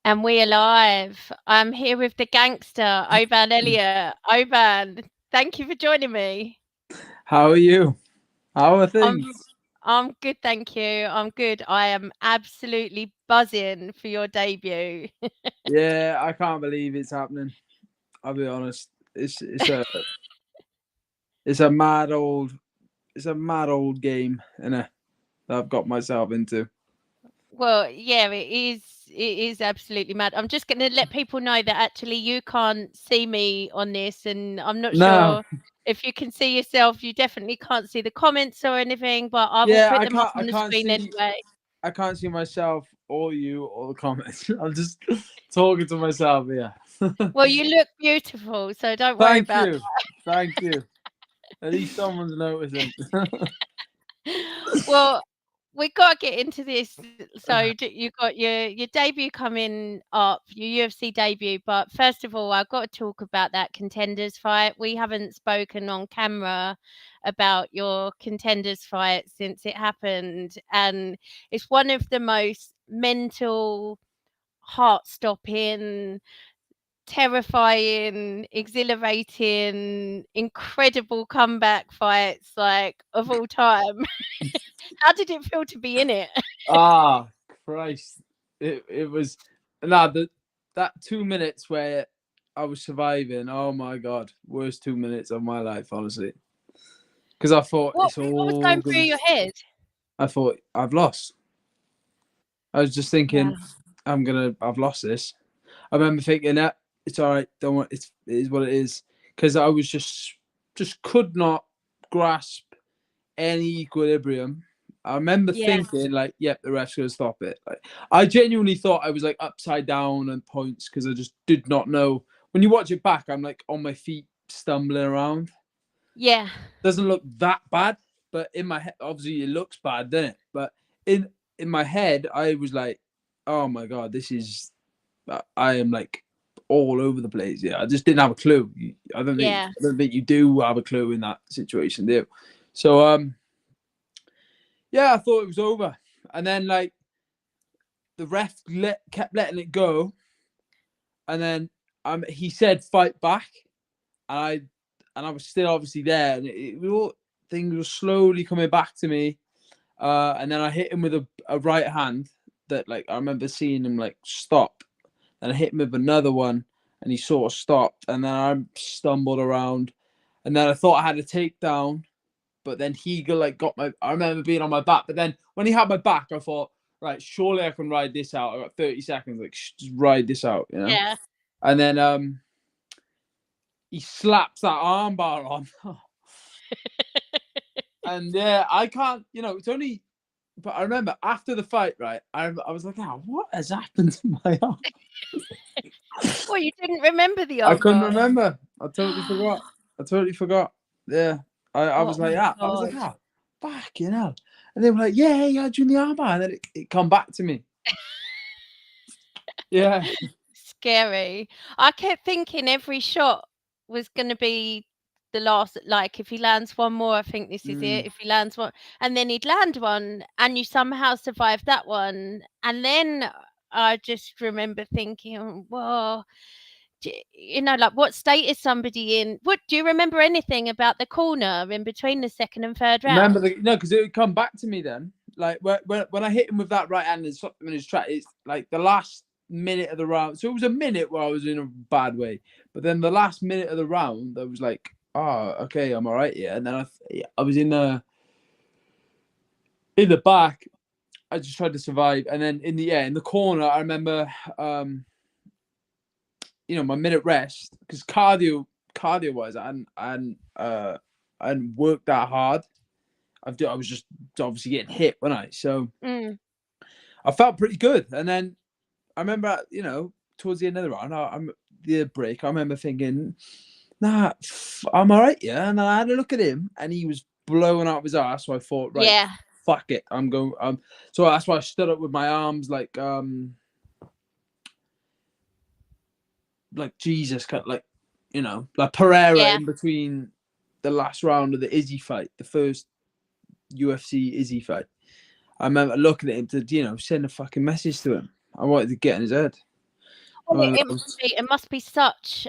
And we are live. I'm here with the gangster, Oban Elliott. Oban, thank you for joining me. How are you? How are I'm things? I'm good, thank you. I'm good. I am absolutely buzzing for your debut. Yeah, I can't believe it's happening. I'll be honest. It's a mad old game, innit, that I've got myself into. Well, yeah, it is absolutely mad. I'm just going to let people know that actually you can't see me on this, and I'm not No, sure if you can see yourself. You definitely can't see the comments or anything, but I will yeah, put I them up can't. I on the can't screen see. anyway. I can't see myself or you or the comments. I'm just talking to myself here. Well, you look beautiful, so don't worry Thank about you. Thank you. At least someone's noticing. that. Well, we got to get into this. So you got your debut coming up, your UFC debut. But first of all, I've got to talk about that Contenders fight. We haven't spoken on camera about your Contenders fight since it happened, and it's one of the most mental, heart-stopping, terrifying, exhilarating, incredible comeback fights like of all time. How did it feel to be in it? Ah, Christ! It was that 2 minutes where I was surviving. Oh my god, worst 2 minutes of my life, honestly. Because I thought it's What was all going through gonna. your head? I thought I've lost. I was just thinking, Yeah. I've lost this. I remember thinking that it's all right. Don't worry, it is what it is. Because I was just could not grasp any equilibrium. I remember Yeah. thinking, like, yep, the ref's gonna stop it. Like, I genuinely thought I was like upside down and points because I just did not know. When you watch it back, I'm like on my feet, stumbling around. Yeah. Doesn't look that bad, but in my head, obviously, it looks bad, doesn't it? But in my head, I was like, oh my god, this is. I am like all over the place. Yeah, I just didn't have a clue. Yeah. I don't think you do have a clue in that situation, do you? So yeah, I thought it was over, and then like the ref kept letting it go, and then he said fight back, and I was still obviously there, and things were slowly coming back to me, and then I hit him with a right hand that like I remember seeing him like stop, and I hit him with another one, and he sort of stopped, and then I stumbled around, and then I thought I had a takedown. But then he got my. I remember being on my back. But then when he had my back, I thought, right, surely I can ride this out. I got 30 seconds. Like, just ride this out, you know. Yeah. And then he slaps that armbar on, and yeah, I can't. It's only. But I remember after the fight, right? I was like, what has happened to my arm? Well, you didn't remember the I couldn't armbar. remember. I totally forgot. I totally forgot. Yeah, I Oh was like, my I was like, god. back, And they were like, yeah, during the armbar, and then it come back to me. Yeah. Scary. I kept thinking every shot was going to be the last. Like, if he lands one more, I think this is Mm. it. If he lands one, and then he'd land one, and you somehow survived that one. And then I just remember thinking, well, like, what state is somebody in? What do you remember anything about the corner in between the second and third Remember round? no, because it would come back to me then. Like when I hit him with that right hand and stopped him in his track, it's like the last minute of the round. So it was a minute where I was in a bad way, but then the last minute of the round, I was like, oh, okay, I'm all right, yeah. And then I was in the back. I just tried to survive, and then in the corner, I remember, my minute rest because cardio wise, I hadn't worked that hard. I was just obviously getting hit, wasn't I? So Mm. I felt pretty good. And then I remember, towards the end of the round, the break, I remember thinking, nah, I'm all right, yeah. And I had a look at him, and he was blowing out of his ass. So I thought, right, Yeah. fuck it, I'm going. So that's why I stood up with my arms like Jesus, like like Pereira Yeah. in between the last round of the Izzy fight, the first UFC Izzy fight. I remember looking at him to, send a fucking message to him. I wanted to get in his head. Well, it must be such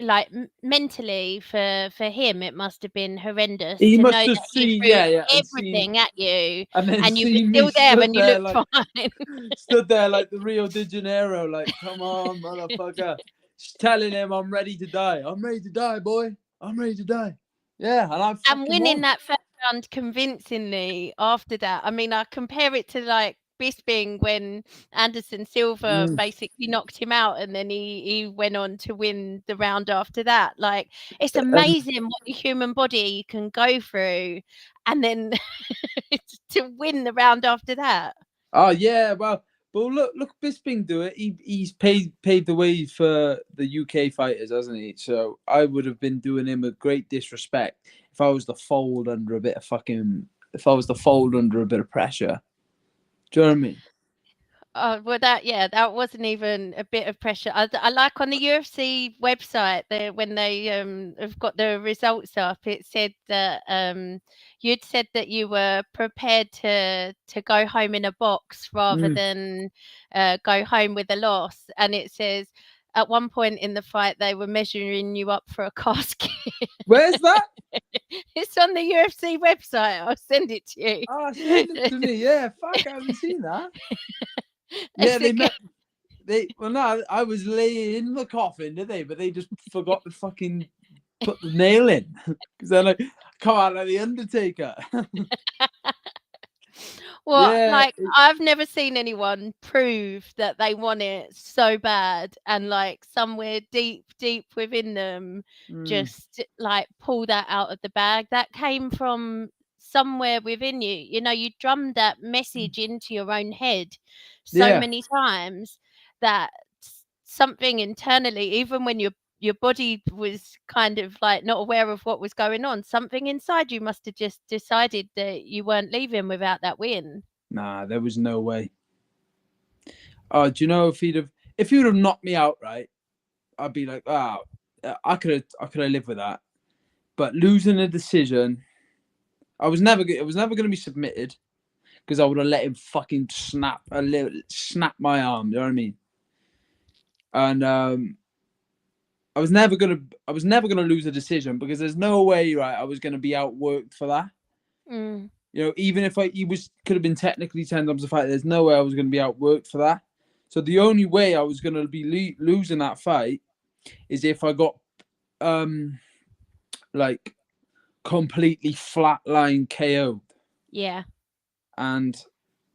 like mentally for him it must have been horrendous He to must know have that he seen, threw and seen, everything at you and then and you were seen me still there stood and you there looked like fine. stood there like the Rio de Janeiro, like, come on, motherfucker. Just telling him I'm ready to die. I'm ready to die, boy. I'm ready to die. Yeah, and I And fucking winning won. that first round convincingly after that. I mean, I compare it to like Bisping when Anderson Silva basically knocked him out and then he went on to win the round after that. Like, it's amazing what the human body can go through and then to win the round after that. Oh yeah, well, but look, Bisping do it. He's paved the way for the UK fighters, hasn't he? So I would have been doing him a great disrespect if I was to fold under a bit of pressure. Do you know what I mean? Oh, well, that wasn't even a bit of pressure. I like on the UFC website when they have got the results up. It said that you'd said that you were prepared to go home in a box rather than go home with a loss. And it says at one point in the fight they were measuring you up for a casket. Where's that? It's on the UFC website. I'll send it to you. Oh, send it to me. Yeah, fuck, I haven't seen that. Yeah, no, I was laying in the coffin, did they? But they just forgot to fucking put the nail in because they're like, come on, like the Undertaker. Well, Yeah, like I've never seen anyone prove that they want it so bad and like somewhere deep within them just like pull that out of the bag. That came from somewhere within you. You know, you drummed that message into your own head so yeah, many times that something internally, even when your body was kind of like not aware of what was going on, something inside you must have just decided that you weren't leaving without that win. nah, there was no way. Oh, do you know if he would have knocked me out, right? I'd be like, I could have lived with that. But losing a decision, it was never going to be submitted because I would have let him fucking snap my arm. You know what I mean? And I was never gonna lose a decision because there's no way, right? I was gonna be outworked for that. Mm. You know, even if could have been technically 10 times a fight, there's no way I was gonna be outworked for that. So the only way I was gonna be losing that fight is if I got like completely flatline KO'd. Yeah. And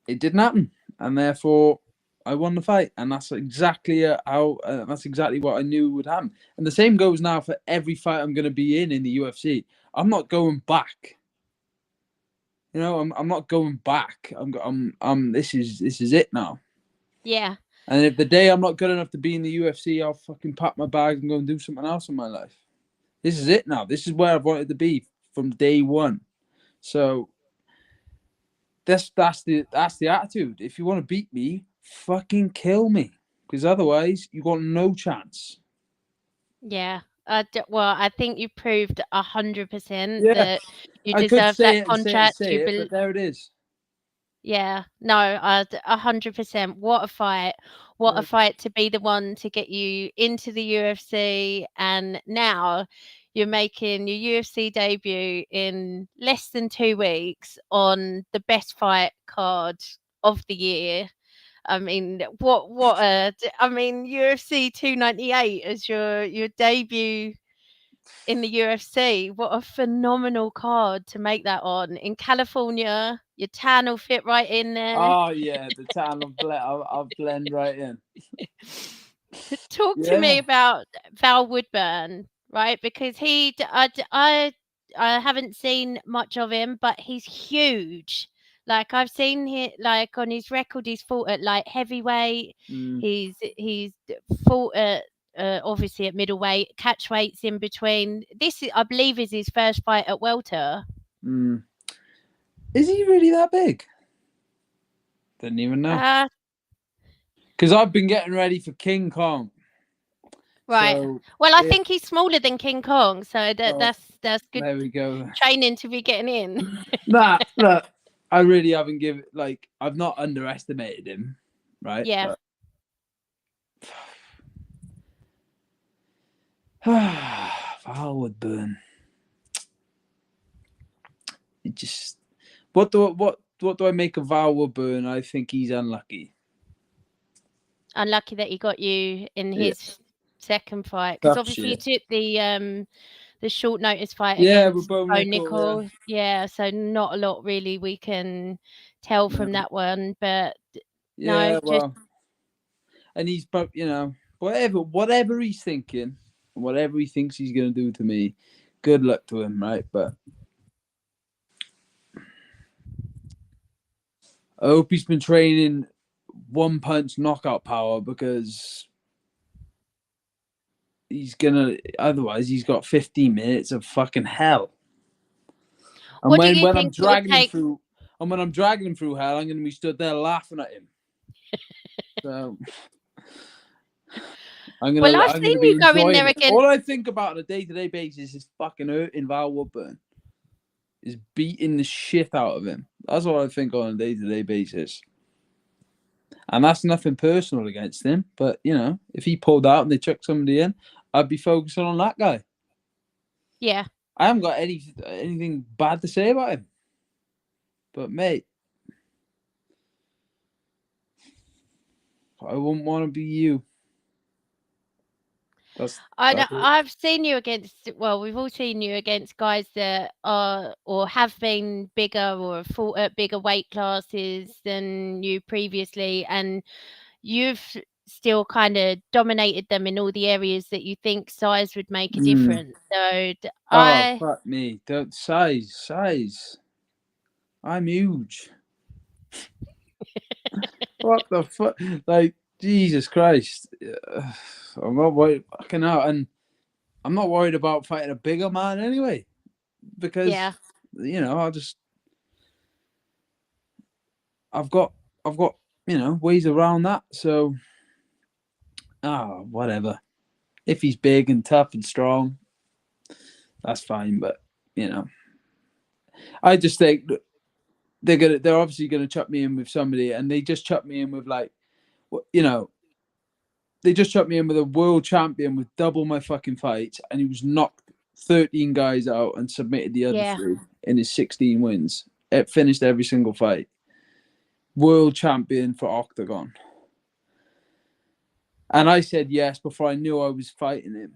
it didn't happen, and therefore I won the fight, and that's exactly that's exactly what I knew would happen. And the same goes now for every fight I'm going to be in the UFC. I'm not going back. You know, I'm not going back. This is it now. Yeah. And if the day I'm not good enough to be in the UFC, I'll fucking pack my bags and go and do something else in my life. This is it now. This is where I've wanted to be from day one. So that's the attitude. If you want to beat me, fucking kill me, because otherwise you got no chance. Yeah. Well, I think you proved 100% Yeah, that you I could deserve that say it and contract. say it, but there it is. Yeah, no, 100%. What a fight. What a fight to be the one to get you into the UFC. And now you're making your UFC debut in less than 2 weeks on the best fight card of the year. I mean, UFC 298 as your debut in the UFC. What a phenomenal card to make that on. In California, your tan will fit right in there. Oh yeah, the tan I'll blend right in. Talk to me Yeah. about Val Woodburn, right? Because I haven't seen much of him, but he's huge. Like I've seen him, like on his record, he's fought at like heavyweight. He's fought at obviously at middleweight, catch weights in between. I believe, is his first fight at welter. Is he really that big? Didn't even know. Because I've been getting ready for King Kong. Right. So well, I think he's smaller than King Kong, so that's good. There we go. Training to be getting in. Nah, I really haven't I've not underestimated him, right? Yeah. But Val Woodburn. It just what do I make of Val Woodburn? I think he's unlucky. Unlucky that he got you in Yeah, his second fight, because tough obviously you shit. took the short notice fight Yeah, with against Bo Bo Nickel. Yeah. Nickel. Yeah, so not a lot really we can tell from that one, but Yeah, no, just well, and he's, you know, whatever he's thinking, whatever he thinks he's gonna do to me, good luck to him, right? But I hope he's been training one punch knockout power, because otherwise he's got 15 minutes of fucking hell. And what do you when I'm think it would dragging him take? through, and when I'm dragging him through hell, I'm gonna be stood there laughing at him. So I'm Well, I've gonna seen be you go in enjoying there it. again. All I think about on a day-to-day basis is fucking hurting Val Woodburn, is beating the shit out of him. That's what I think on a day-to-day basis. And that's nothing personal against him, but you know, if he pulled out and they chucked somebody in, I'd be focusing on that guy. Yeah. I haven't got anything bad to say about him. But mate, I wouldn't want to be you. I've seen you against, well, we've all seen you against guys that are or have been bigger or have fought at bigger weight classes than you previously, and you've still kind of dominated them in all the areas that you think size would make a difference. So Oh fuck me! The size. I'm huge. What the fuck? Like Jesus Christ! I'm not worried. Fucking out, and I'm not worried about fighting a bigger man anyway, because yeah, you know I've got you know ways around that. So whatever. If he's big and tough and strong, that's fine. But you know, I just think they're obviously gonna chuck me in with somebody, and they just chuck me in with like, you know, they just chucked me in with a world champion with double my fucking fights, and he was knocked 13 guys out and submitted the other yeah, 3 in his 16 wins. It finished every single fight. World champion for Octagon. And I said yes before I knew I was fighting him.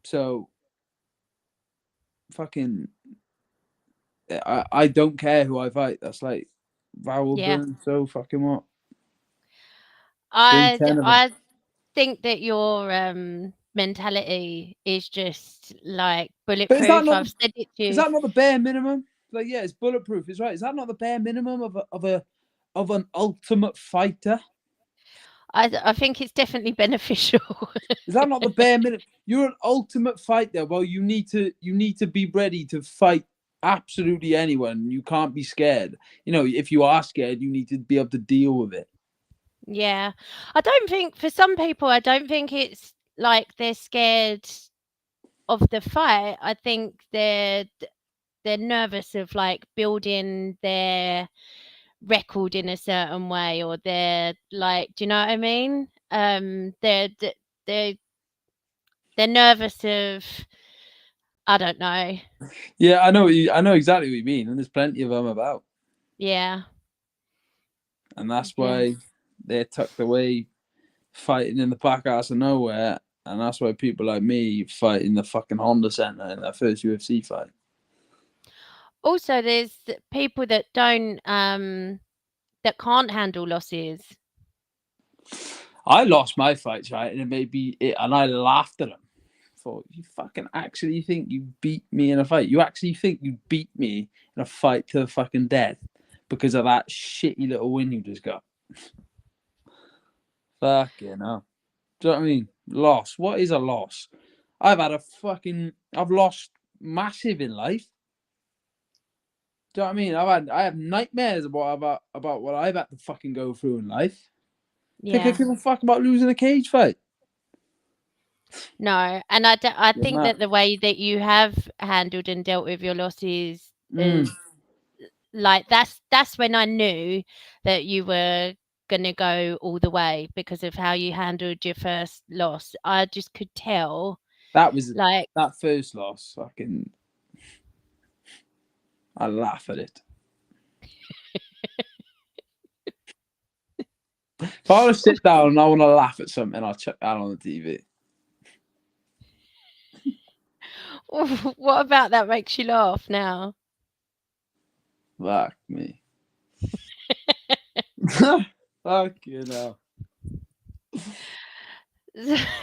So, fucking, I don't care who I fight. That's like Val yeah. Woodburn. So fucking what? Bring 10 of them. I think that your mentality is just like But is that bulletproof. not I've said it to is you. that not the bare minimum? Like, yeah, it's bulletproof. It's right. Is that not the bare minimum of an ultimate fighter? I think it's definitely beneficial. Is that not the bare minimum? You're an ultimate fighter. Well, you need to be ready to fight absolutely anyone. You can't be scared. You know, if you are scared, you need to be able to deal with it. Yeah. I don't think, for some people, I don't think it's like they're scared of the fight. I think they're nervous of like building their record in a certain way, or they're like, do you know what I mean? They're they're nervous of, I don't know. Yeah, I know exactly what you mean, and there's plenty of them about, Yeah. and that's Yeah. why they're tucked away, fighting in the back ass of nowhere, and that's why people like me fight in the fucking Honda Center in their first UFC fight. Also, there's people that don't that can't handle losses. I lost my fights, right, and it made me, and I laughed at them. Thought, you fucking actually think you beat me in a fight? You actually think you beat me in a fight to the fucking death because of that shitty little win you just got? Fucking hell. Do you know what I mean? Loss. What is a loss? I've lost massive in life. Do you know what I mean? I have nightmares about what I've had to fucking go through in life. Think I Yeah. give a fuck about losing a cage fight? No, and I You're think mad. that the way that you have handled and dealt with your losses Mm. is like, that's when I knew that you were gonna go all the way because of how you handled your first loss. I just could tell. That was Like, that first loss. I laugh at it. If I want to sit down and I want to laugh at something, I'll check that on the TV. what about that makes you laugh now? Fuck me. Fuck you know.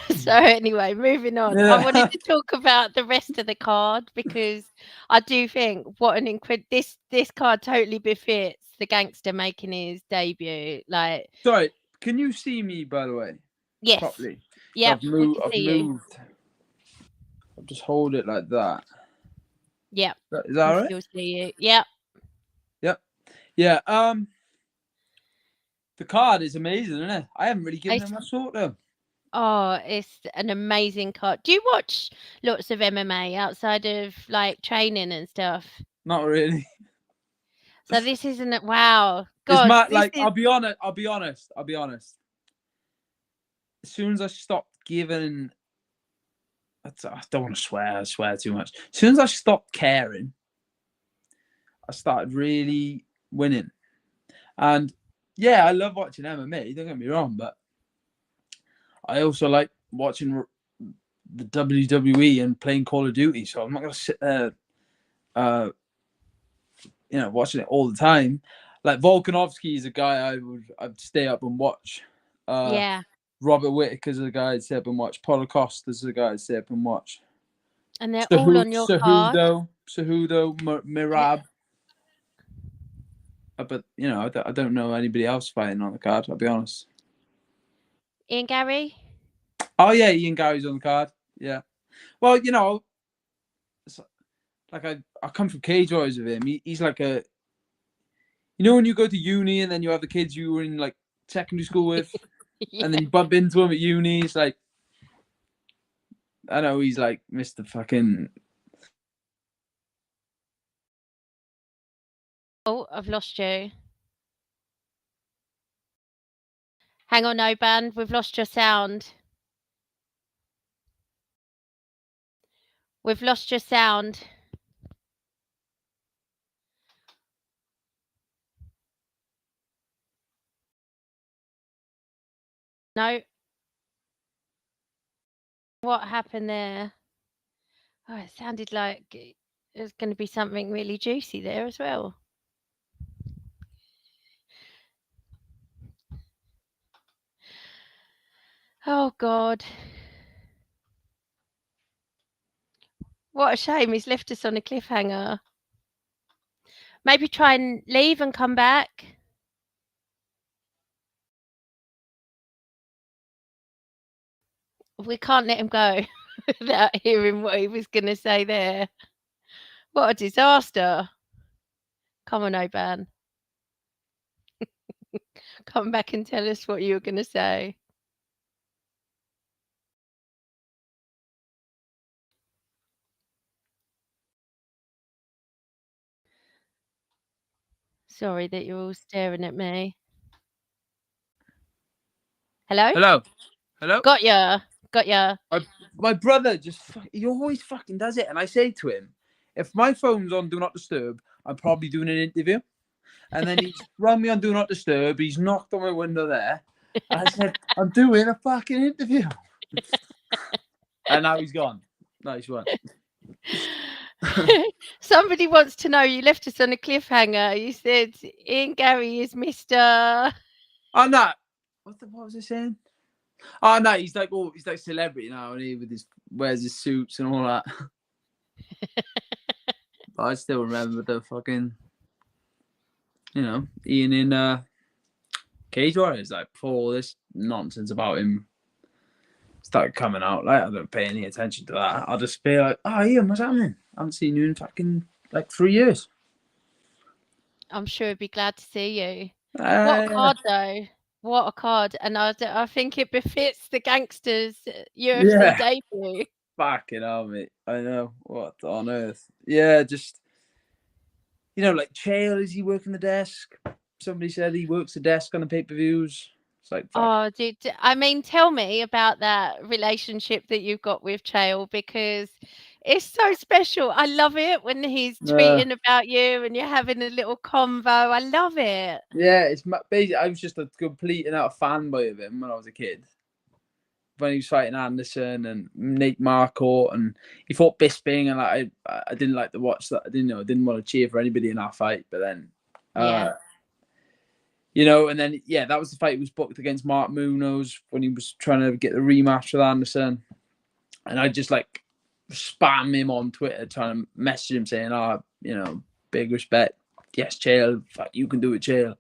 So anyway, moving on. I wanted to talk about the rest of the card because I do think what an this card totally befits the gangster making his debut. Like, sorry, can you see me by the way? Yes. Properly. Yeah, I've moved. I'll just hold it like that. Yeah. Is that all right? Still see you. Yep. Yep. Yeah. The card is amazing, isn't it? I haven't really given it much thought though. Oh, it's an amazing card. Do you watch lots of MMA outside of like training and stuff? Not really. So this isn't wow. God, it's mad, like I'll be honest. As soon as I stopped giving, I don't want to swear too much. As soon as I stopped caring, I started really winning. And yeah, I love watching MMA, don't get me wrong, but I also like watching the WWE and playing Call of Duty. So I'm not going to sit there, watching it all the time. Like Volkanovski is a guy I'd stay up and watch. Yeah. Robert Whittaker's a guy I'd stay up and watch. Paulo Costa's a guy I'd stay up and watch. And they're all on your card. Cejudo, Mirab. But I don't know anybody else fighting on the card. I'll be honest. Ian Gary. Oh yeah, Ian Gary's on the card. Yeah. Well, like I come from Cage Warriors with him. He's like a. When you go to uni and then you have the kids you were in like secondary school with, yeah. And then you bump into him at uni. It's like, I know he's like Mr. Fucking. Oh, I've lost you. Hang on, Oban. We've lost your sound. We've lost your sound. No. What happened there? Oh, it sounded like there's going to be something really juicy there as well. Oh, God. What a shame. He's left us on a cliffhanger. Maybe try and leave and come back. We can't let him go without hearing what he was going to say there. What a disaster. Come on, Oban. Come back and tell us what you were going to say. Sorry that you're all staring at me. Hello? Hello? Got ya. My brother he always fucking does it. And I say to him, if my phone's on Do Not Disturb, I'm probably doing an interview. And then he's run me on Do Not Disturb. He's knocked on my window there. And I said, I'm doing a fucking interview. And now he's gone. Nice one. Somebody wants to know, you left us on a cliffhanger. You said Ian Gary is Mr. Oh, no. What was I saying? Oh, no, he's like celebrity now, and he wears his suits and all that. But I still remember the fucking, Ian in Cage Warriors, like, before all this nonsense about him started coming out. Like, I don't pay any attention to that. I'll just be like, oh, Ian, what's happening? I haven't seen you in fucking, like, 3 years. I'm sure he'd be glad to see you. What a card, though. What a card. And I think it befits the gangsters UFC debut. Fucking hell, mate. I know. What on earth? Yeah, just, like Chael, is he working the desk? somebody said he works the desk on the pay-per-views. It's like, fuck. Oh, I mean, tell me about that relationship that you've got with Chael, because it's so special. I love it when he's tweeting about you and you're having a little convo. I love it. Yeah, it's basically, I was just a complete and utter fanboy of him when I was a kid. When he was fighting Anderson and Nate Marquardt, and he fought Bisping, and I didn't like to watch that. I didn't want to cheer for anybody in that fight. But then, you know, and then that was the fight he was booked against Mark Munoz when he was trying to get the rematch with Anderson, and I just like spam him on Twitter trying to message him saying, you know, big respect. Yes, Chael, you can do it, Chael.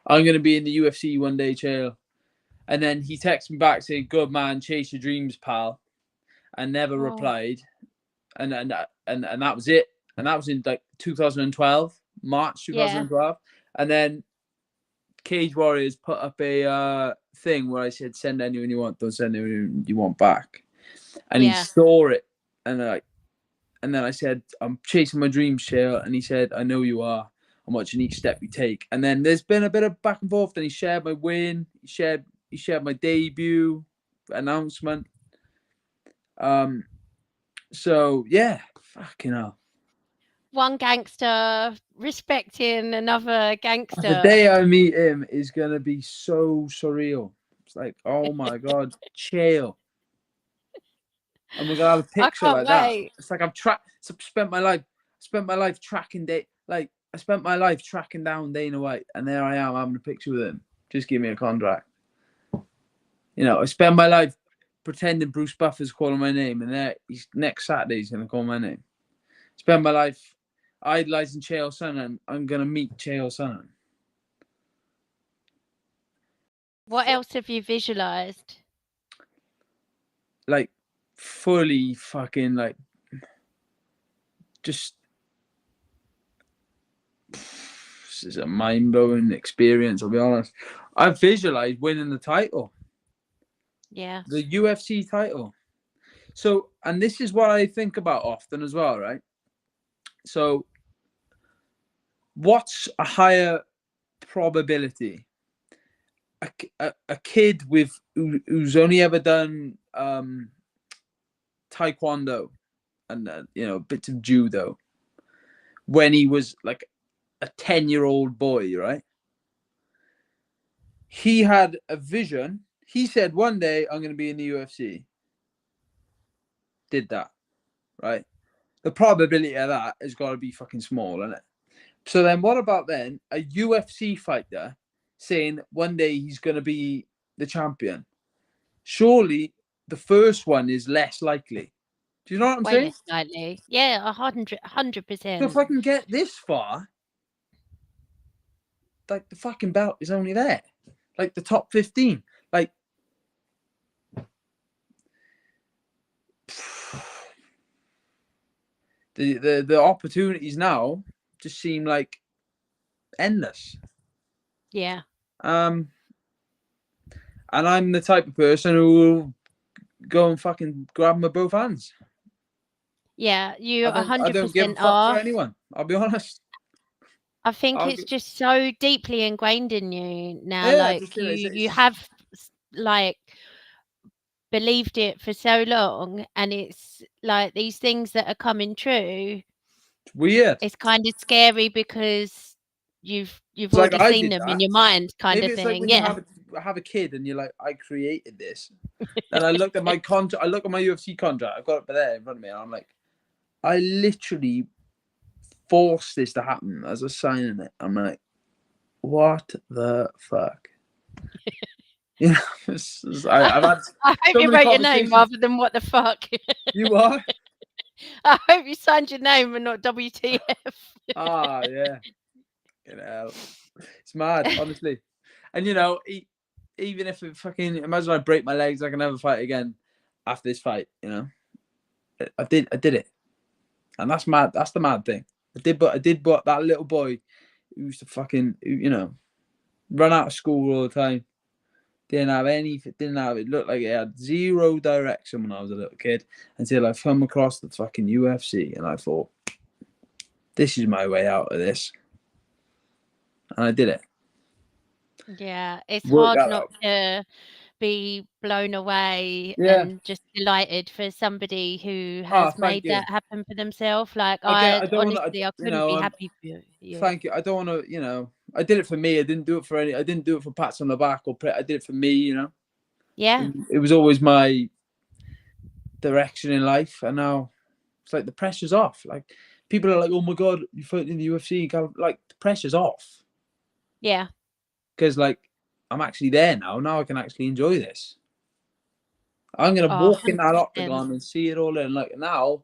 I'm going to be in the UFC one day, Chael. And then he texted me back saying, good man, chase your dreams, pal. And never replied. And that was it. And that was in like 2012, March 2012. And then Cage Warriors put up a thing where I said, send anyone you want, don't send anyone you want back. And he saw it. And then I said, I'm chasing my dreams, Chael. And he said, I know you are. I'm watching each step you take. And then there's been a bit of back and forth. Then he shared my win. He shared my debut announcement. So yeah, fucking hell. One gangster respecting another gangster. The day I meet him is gonna be so surreal. It's like, oh my god, Chael. And we're gonna have a picture like that. It's like I've spent my life tracking I spent my life tracking down Dana White, and there I am having a picture with him. Just give me a contract. You know, I spend my life pretending Bruce Buffer's calling my name, and next Saturday he's going to call my name. Spend my life idolizing Chael Sonnen. I'm going to meet Chael Sonnen. What else have you visualized? Like, fully fucking, like, just... This is a mind-blowing experience, I'll be honest. I've visualized winning the title. Yeah. The UFC title. So, and this is what I think about often as well, right? So, what's a higher probability? A kid who's only ever done taekwondo and you know, bits of judo when he was like a 10-year-old boy, right? He had a vision. He said, one day I'm going to be in the UFC. Did that, right? The probability of that has got to be fucking small, isn't it? So then what about then a UFC fighter saying one day he's going to be the champion? Surely the first one is less likely. Do you know what I'm saying? Way less likely. Yeah, 100%. So if I can get this far, like the fucking belt is only there. Like the top 15. Like the opportunities now just seem like endless. Yeah. And I'm the type of person who will go and fucking grab them with both hands. Yeah, you 100% I don't give a fuck for anyone. I'll be honest. I think it's just so deeply ingrained in you now. Yeah, like you have like believed it for so long, and it's like these things that are coming true. It's weird. It's kind of scary because you've already seen them in your mind, kind of thing. Like when you have a kid and you're like, I created this. And I looked at my contract. I look at my UFC contract. I've got it there in front of me, and I'm like, I literally forced this to happen as I was signing it. I'm like, what the fuck? You know, I've had. I hope you wrote your name rather than what the fuck. You are? I hope you signed your name and not WTF. Ah, yeah. You know, it's mad, honestly. And you know, even if it fucking, imagine I break my legs, I can never fight again after this fight. You know, I did it, and that's mad. That's the mad thing. I did what that little boy who used to fucking, you know, run out of school all the time. Didn't have it looked like it had zero direction when I was a little kid until I come across the fucking UFC, and I thought, this is my way out of this. And I did it. Yeah, it's Work hard that not out. to be blown away Yeah. and just delighted for somebody who Ah, has thank made you. that happen for themselves. Like, Again, I I don't want to, honestly, I couldn't be happy for you. thank you. I don't want to, I did it for me. I didn't do it for I didn't do it for pats on the back I did it for me. Yeah, It was always my direction in life, and now it's like the pressure's off. Like people are like, "Oh my god, you fighting in the UFC?" Like the pressure's off yeah. because like I'm actually there now. Now I can actually enjoy this. I'm gonna Oh, walk in that 100%. octagon and see it all, and like now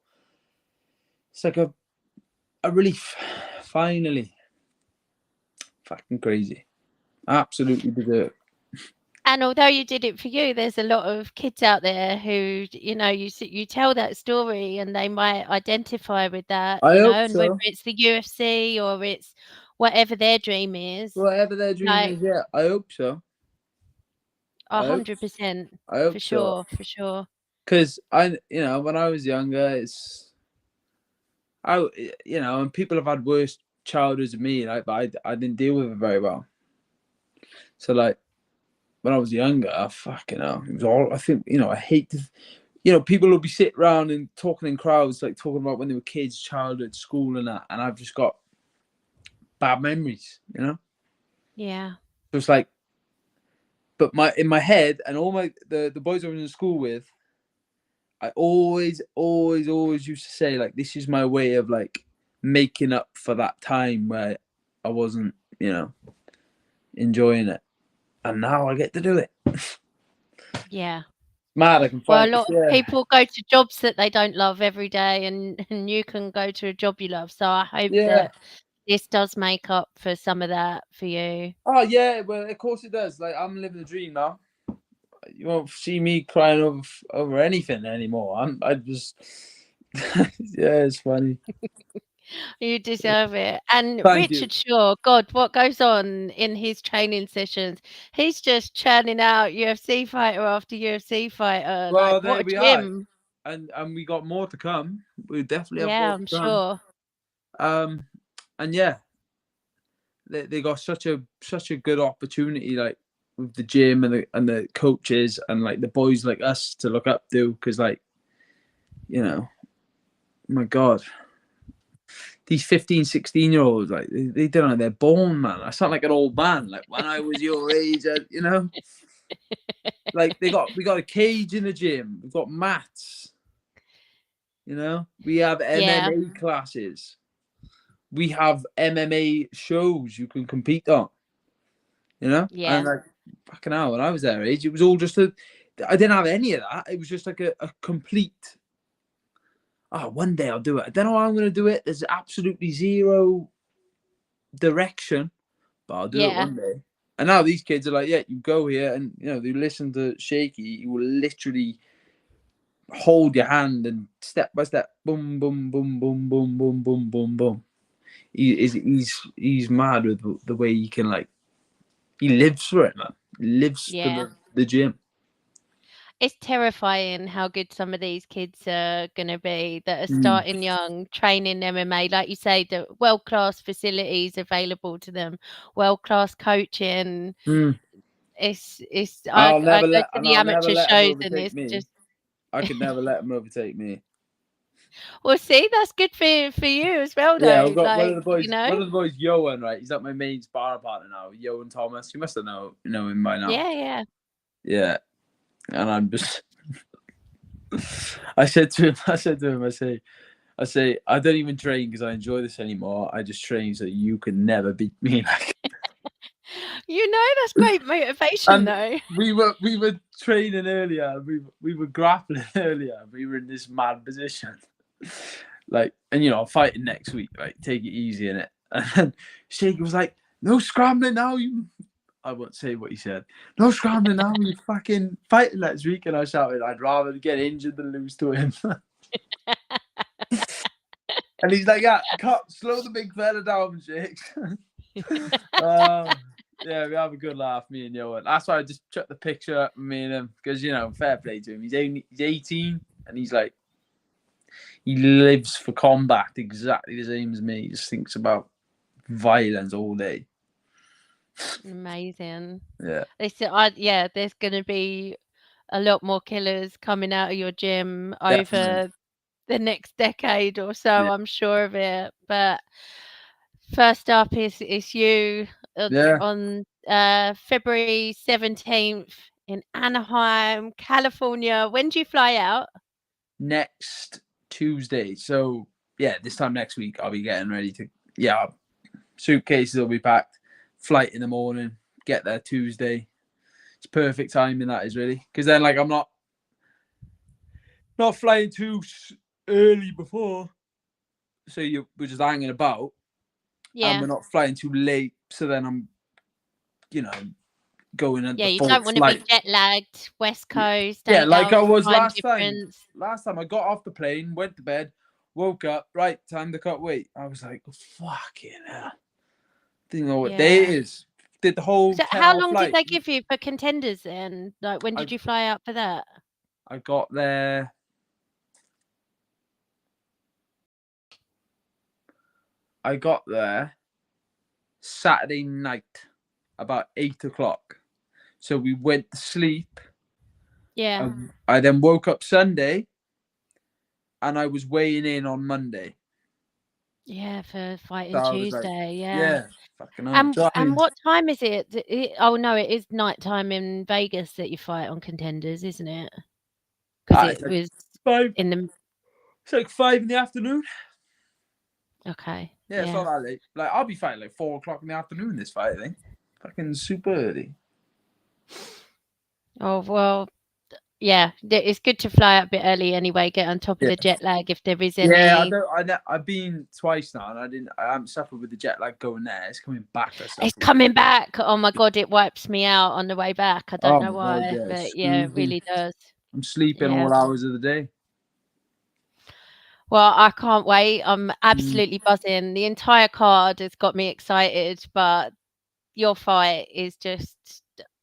it's like a relief. Finally, fucking crazy. Absolutely deserved. And although you did it for you, there's a lot of kids out there who, you tell that story and they might identify with that, I hope and whether so. it's the UFC or it's whatever their dream is, Whatever their dream like is, yeah, I hope so. I hope, 100%, I hope for so. sure, for sure. Because when I was younger, and people have had worse childhoods than me, like, but I didn't deal with it very well. So, like, when I was younger, it was all, I think, I hate people will be sitting around and talking in crowds, like, talking about when they were kids, childhood, school, and that, and I've just got bad memories, Yeah, So it's like, but in my head, and all the boys I was in school with, I always, always, always used to say, like, this is my way of, like, making up for that time where I wasn't, enjoying it. And now I get to do it. yeah. Mad, I can Well, a find lot of yeah. people go to jobs that they don't love every day, and you can go to a job you love. So I hope Yeah. that this does make up for some of that for you. Oh, yeah. Well, of course it does. Like, I'm living the dream now. You won't see me crying over anything anymore. I just, yeah, it's funny. You deserve it. And Thank you. Richard Shaw, God, what goes on in his training sessions? He's just churning out UFC fighter after UFC fighter. Like, Well, there what a we are. gym. And we got more to come. We definitely have Yeah, more to I'm come. sure. And yeah, they got such a good opportunity, like with the gym and the coaches and like the boys like us to look up to, because like, my God, these 15, 16-year-olds, like they don't know, they're born, man. I sound like an old man. Like when I was your age, like we got a cage in the gym. We've got mats. We have Yeah, MMA classes. We have MMA shows you can compete on. And yeah, like fucking hell, when I was their age, it was all just I didn't have any of that. It was just like a complete. Oh, one day I'll do it. I don't know how I'm going to do it. There's absolutely zero direction, but I'll do it yeah, one day. And now these kids are like, yeah, you go here, and they listen to Shaky. He will literally hold your hand and step by step, boom, boom, boom, boom, boom, boom, boom, boom, boom. He's mad with the way he can, like, he lives for it, man. He lives for yeah. the gym. It's terrifying how good some of these kids are going to be that are Mm. starting young, training MMA. Like you say, the world-class facilities available to them, world-class coaching. Mm. I I'll go to the never amateur let him shows and overtake it's me. just I could never let him overtake me. well, see, that's good for you as well, Yeah, we've though. got Like, one of the boys, Johan, right? He's like my main sparring partner now, Johan Thomas. You must have know him by now. yeah, yeah. Yeah. And I'm just I said to him, I say, I don't even train because I enjoy this anymore. I just train so you can never beat me. That's great motivation, And though. we were training earlier. We were grappling earlier. We were in this mad position. Like, and I'm fighting next week. Right, take it easy in it. And then Shaker was like, "No scrambling now, you." I won't say what he said. "No scrambling now, you fucking fighting next week." And I shouted, "I'd rather get injured than lose to him." And he's like, "Yeah, slow the big fella down, Shakes." Yeah, we have a good laugh, me and Johan. That's why I just chucked the picture up of me and him, because fair play to him. He's 18, and he's like, he lives for combat exactly the same as me. He just thinks about violence all day. Amazing. Yeah, There's going to be a lot more killers coming out of your gym definitely. over the next decade or so. Yeah, I'm sure of it. But first up is you yeah. on February 17th in Anaheim, California. When do you fly out? Next Tuesday. So yeah, this time next week I'll be getting ready to. Yeah, suitcases will be packed. Flight in the morning. Get there Tuesday. It's perfect timing, that is, really, because then like I'm not flying too early before, so we're just hanging about, and we're Yeah. not flying too late. So then I'm, you know, going at Yeah, the you full don't want to be flight. jet lagged, West Coast, Yeah, 8 like I hours was time last time. difference. Last time I got off the plane, went to bed, woke up, right, time to cut weight. I was like, fucking hell. Didn't know what day it Yeah. is. Did the whole So 10 how hour long did flight. they give you for Contenders then? Like, when I did you fly out for that? I got there. I got there Saturday night, about 8 o'clock. So we went to sleep. Yeah. I then woke up Sunday, and I was weighing in on Monday. Yeah, for So fighting I was like, Tuesday, yeah. yeah, fucking hell. And what time is it? Oh, no, it is nighttime in Vegas that you fight on Contenders, isn't it? Because It's it like was five. in the It's like 5 in the afternoon. okay, Yeah, it's yeah. not that late. Like I'll be fighting like 4 o'clock in the afternoon. This fight, I think. Fucking super early. Oh, well, yeah, it's good to fly out a bit early anyway, get on top of Yeah. the jet lag if there is Yeah, any. I've been twice now, and I haven't suffered with the jet lag going there. It's coming back. I It's suffer with. coming back. Oh my God, it wipes me out on the way back. I don't Oh know my god, why, yeah, it's but yeah, it screwed me. really does. I'm sleeping Yeah. all hours of the day. Well, I can't wait. I'm Mm. absolutely buzzing. The entire card has got me excited, but your fight is just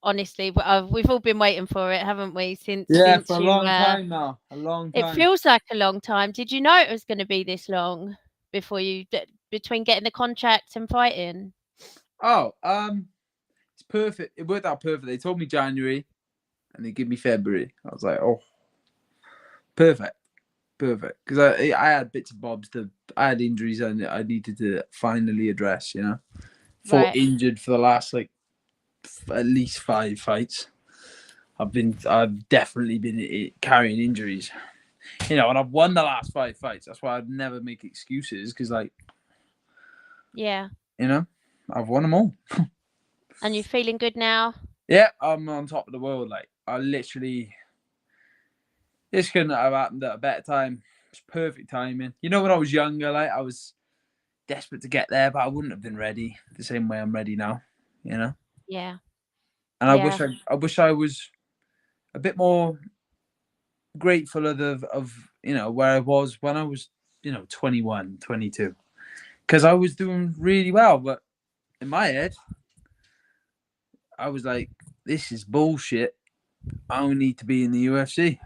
honestly, we've all been waiting for it, haven't we? Yeah, for Since a you, long time now. A long it time. feels like a long time. Did you know it was going to be this long before between getting the contract and fighting? Oh, it's perfect. It worked out perfect. They told me January, and they give me February. I was like, oh, perfect, perfect. Because I had bits and bobs I had injuries and I needed to finally address. Fought Right. injured for the last like at least 5 fights. I've definitely been carrying injuries. And I've won the last 5 fights. That's why I'd never make excuses because, like, Yeah. I've won them all. And you're feeling good now? Yeah, I'm on top of the world. Like, this couldn't have happened at a better time. It's perfect timing. When I was younger, like, I was desperate to get there, but I wouldn't have been ready the same way I'm ready now. Yeah. And Yeah. I wish I was a bit more grateful of where I was when I was 21, 22, because I was doing really well, but in my head I was like, this is bullshit. I don't need to be in the UFC.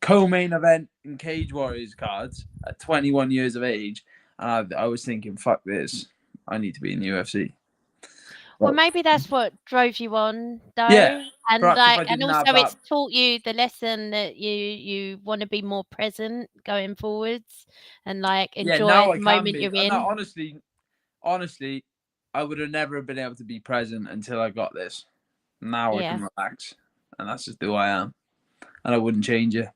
Co-main event in Cage Warriors cards at 21 years of age, and I was thinking, fuck this, I need to be in the UFC. Well, Well, maybe that's what drove you on, yeah, though, and perhaps if I and didn't have also that. it's taught you the lesson that you want to be more present going forwards, and like Yeah, enjoy now I the can moment be. you're And in. honestly, I would have never been able to be present until I got this. Now I Yeah, can relax, and that's just who I am, and I wouldn't change it.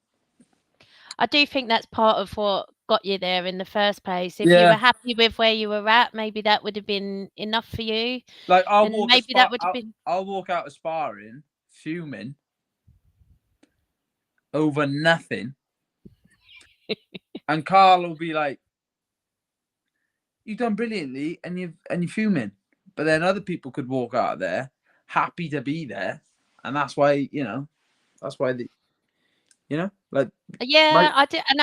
I do think that's part of what got you there in the first place. If you were Yeah, happy with where you were at, maybe that would have been enough for you, like and maybe that would have been I'll walk out of sparring fuming over nothing, and Carl will be like, "You've done brilliantly," and you're fuming. But then other people could walk out of there happy to be there, and that's why that's why like Yeah, my I do, and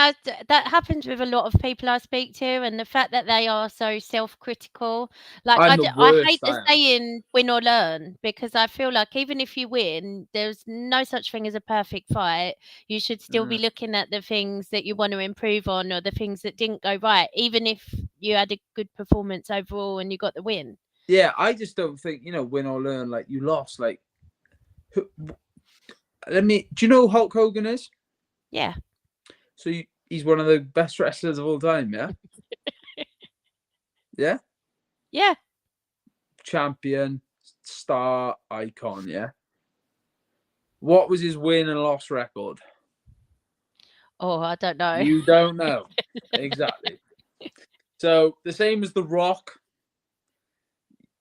that happens with a lot of people I speak to, and the fact that they are so self-critical. Like I'm the I worst. hate the I am. saying "win or learn" because I feel like even if you win, there's no such thing as a perfect fight. You should still be Mm. looking at the things that you want to improve on, or the things that didn't go right, even if you had a good performance overall and you got the win. Yeah, I just don't think, win or learn. Like, you lost. Like, do you know who Hulk Hogan is? Yeah. So he's one of the best wrestlers of all time, yeah? Yeah? Yeah. Champion, star, icon, yeah? What was his win and loss record? Oh, I don't know. You don't know. Exactly. So, the same as The Rock,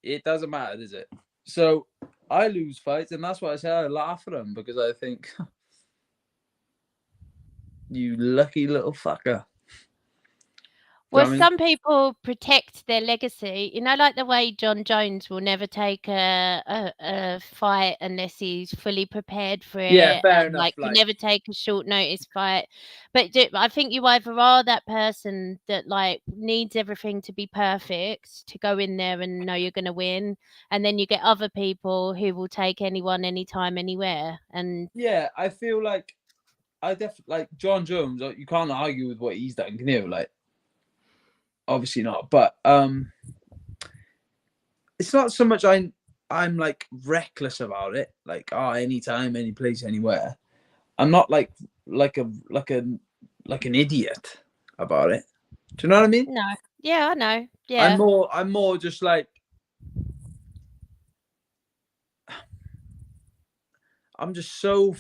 it doesn't matter, does it? So, I lose fights, and that's why I say I laugh at him, because I think, you lucky little fucker. Well, some people protect their legacy. Like the way Jon Jones will never take a fight unless he's fully prepared for it. Yeah, fair And enough. will never take a short notice fight. But I think you either are that person that needs everything to be perfect to go in there and know you're going to win, and then you get other people who will take anyone, anytime, anywhere. And yeah, I feel like I definitely like Jon Jones. You can't argue with what he's done, can you? Like, obviously not. But it's not so much I'm like reckless about it. Like, anytime, any place, anywhere. I'm not like an idiot about it. Do you know what I mean? no, yeah, I know. Yeah, I'm more just like, I'm just so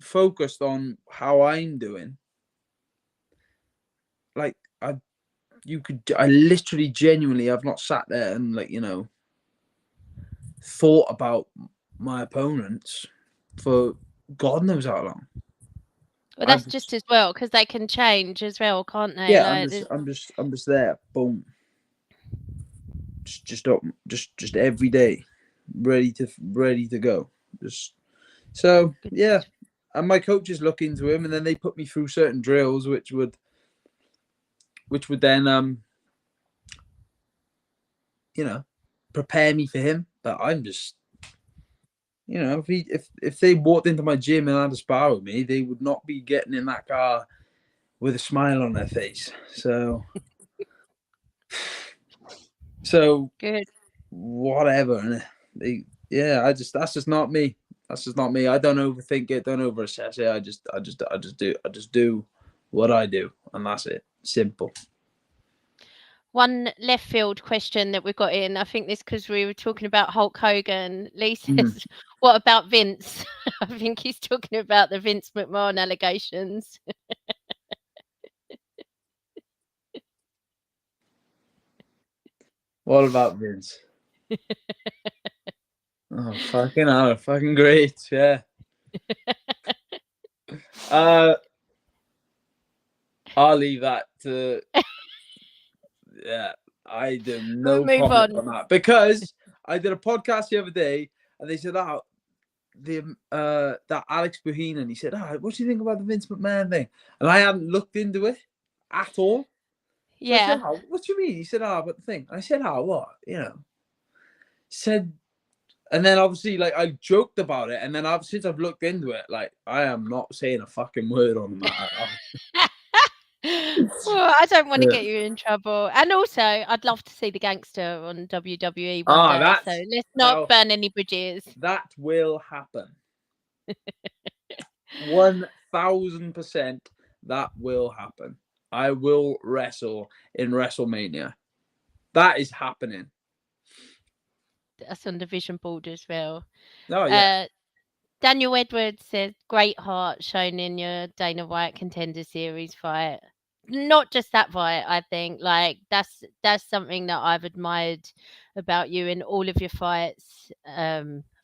focused on how I'm doing. Like, I literally genuinely have not sat there and thought about my opponents for God knows how long. well, that's just as well, because they can change as well, can't they? Yeah, I'm just there. Boom. Just every day, ready to go. So yeah, and my coaches look into him, and then they put me through certain drills, which would then prepare me for him. But I'm just, if they walked into my gym and had a spar with me, they would not be getting in that car with a smile on their face. So good. Whatever. That's just not me. That's just not me. I don't overthink it. Don't overassess it. I just do what I do, and that's it. Simple. One left field question that we got in, I think this because we were talking about Hulk Hogan. Lee says, what about Vince? I think he's talking about the Vince McMahon allegations. What about Vince? Oh, fucking hell. Fucking great. Yeah. I'll leave that to... Yeah, I do no comment on that, because I did a podcast the other day and they said, that Alex Boheen, and he said, what do you think about the Vince McMahon thing? And I hadn't looked into it at all. So I said, what do you mean? He said, but the thing. And I said, what? Said, and then obviously I joked about it, and then since I've looked into it, I am not saying a fucking word on that. Well, I don't want to get you in trouble. And also, I'd love to see the gangster on WWE one day. So let's not burn any bridges. That will happen. 1000% that will happen. I will wrestle in WrestleMania. That is happening. That's on the vision board as well. Oh, yeah. Daniel Edwards says, great heart shown in your Dana White Contender Series fight. Not just that fight, I think. That's something that I've admired about you in all of your fights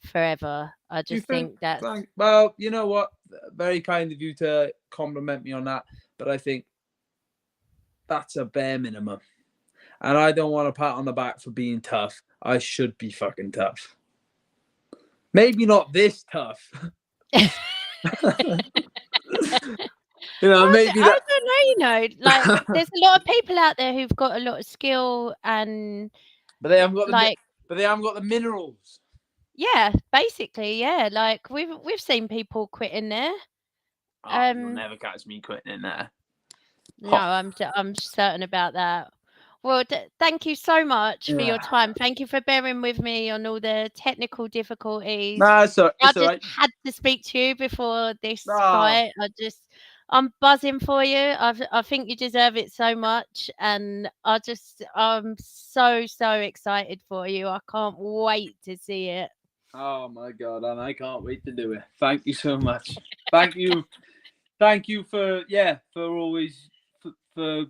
forever. I just think that... Well, you know what? Very kind of you to compliment me on that. But I think that's a bare minimum. And I don't want a pat on the back for being tough. I should be fucking tough. Maybe not this tough. Maybe I don't know. There's a lot of people out there who've got a lot of skill, but they haven't got the minerals. Yeah, basically, yeah. We've seen people quit in there. You'll never catch me quitting in there. No, I'm certain about that. Well, thank you so much for your Yeah. time. Thank you for bearing with me on all the technical difficulties. Nah, I it's all just right. had to speak to you before this Ah, fight. I'm buzzing for you. I think you deserve it so much, and I'm so excited for you. I can't wait to see it. oh my God, and I can't wait to do it. Thank you so much. Thank you for always for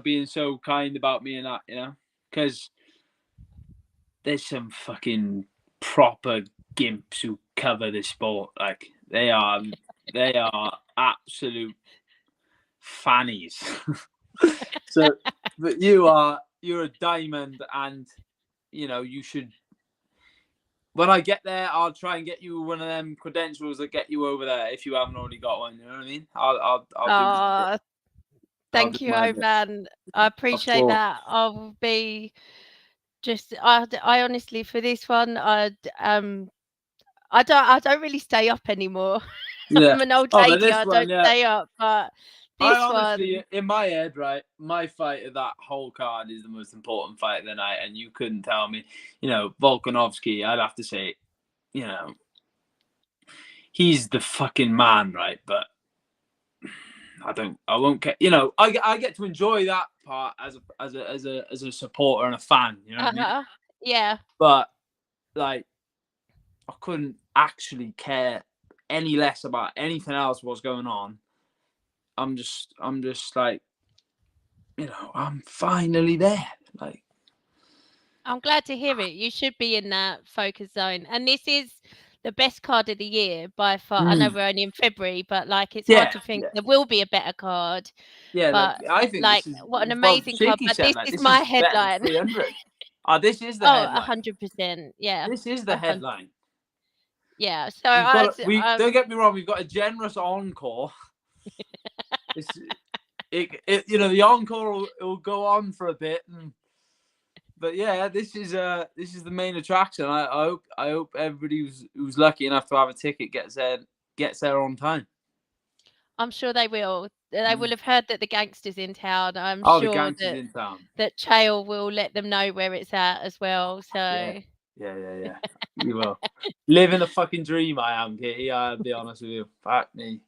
being so kind about me and that, because there's some fucking proper gimps who cover this sport. Like they are absolute fannies. So, but you're a diamond, and you should. When I get there, I'll try and get you one of them credentials that get you over there if you haven't already got one. You know what I mean? I'll do. I'll do Thank you, my bit. Oban. I Of appreciate course. that. I'll be just. I honestly for this one, I don't really stay up anymore. Yeah. I'm an old Oh, but lady. this I one, don't yeah. stay up, but I this honestly, one, in my head, right, my fight of that whole card is the most important fight of the night, and you couldn't tell me, Volkanovski. I'd have to say, he's the fucking man, right? But I won't get, I get to enjoy that part as a supporter and a fan. You know what I mean? yeah. But like, I couldn't actually care any less about anything else what's going on. I'm just like, I'm finally there. Like, I'm glad to hear it. You should be in that focus zone, and this is the best card of the year by far. I know we're only in February, but like it's hard yeah, to think yeah, there will be a better card. yeah. Like, But I think like, this is, what an well, amazing card! Shaky But said, this like, is this my is better than headline. 300. This is the Oh, headline. 100%. Yeah, This is the headline. yeah. So We don't get me wrong. We've got a generous encore. The encore will go on for a bit, but yeah, this is the main attraction. I hope everybody who's lucky enough to have a ticket gets there on time. I'm sure they will. They will have heard that the gangster's in town. I'm Oh, the sure gangsters in town. that Chael will let them know where it's at as well. Yeah, So yeah. You will. Living a fucking dream, I am, Kitty. I'll be honest with you. Fuck me.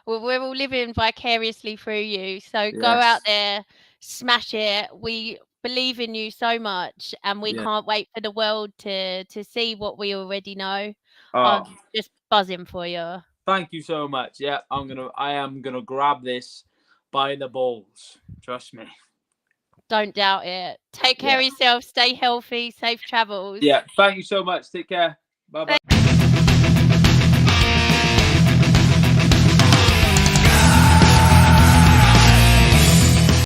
we're all living vicariously through you. So go out Yes. there, smash it. We believe in you so much, and we Yeah. can't wait for the world to see what we already know. I'm Oh, just buzzing for you. thank you so much. Yeah, I am gonna grab this by the balls. Trust me. Don't doubt it. Take care Yeah. of yourself. Stay healthy. Safe travels. Yeah. Thank you so much. Take care. Bye bye.